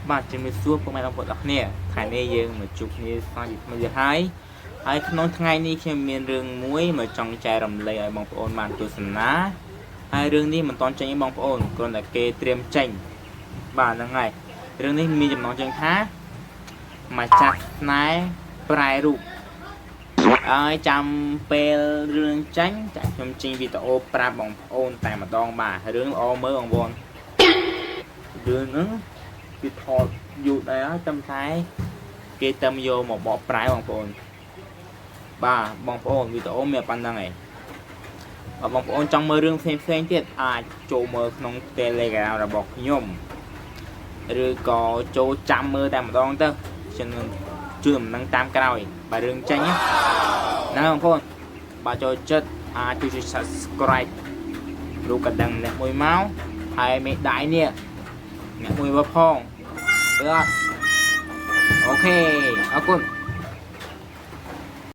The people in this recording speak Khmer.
បាទជំរាបសួរពុកម៉ែបងប្អូនអរគ្នាថ្ងៃនេះយើងមកជួបគ្នាស្វាគមន៍ហើយក្នុងថ្ងៃនេះខ្ញុំមានរឿងមួយមកចង់ចែករំលែកឲ្យបងប្អូនបានទស្សនាហើយរឿងនេះមិនតន់ចេញទេបងប្អូនគ្រាន់តែគេត្រៀមចេញបាទហ្នឹងហើយរឿងនេះមានចំណងជើងថាម្ចាស់ស្នេហ៍ប្រែរូបហើយចាំពេលរឿងចាញ់ចាក់ខ្ញុំចេញវីដេអូប្រាប់បងប្អូនតែម្ដងបាទរឿងល្អមើលបងប្អូនរឿងហ្នឹងគេថតយូរដែរហើយតែគេតែយកមកបកប្រែបងប្អូនបាទបងប្អូនវីដេអូមានប៉ុណ្្នឹងឯងបើបងប្អូនចង់មើលរឿងផ្សេងទៀតអាចចូលមើលក្នុង Telegram របស់ខ្ញុំឬក៏ចូលចាំមើលតែម្ដងទៅខ្ញុំនឹងជួយដំណឹងតាមក្រោយបើរឿងចេញណាបងប្អូនបើចូលចិត្តអាចជួយ Subscribe រូបកណ្ដឹងអ្នកមួយមកហើយមេដៃនេះអ្នកមួយមកផងđược không? Ok, ok.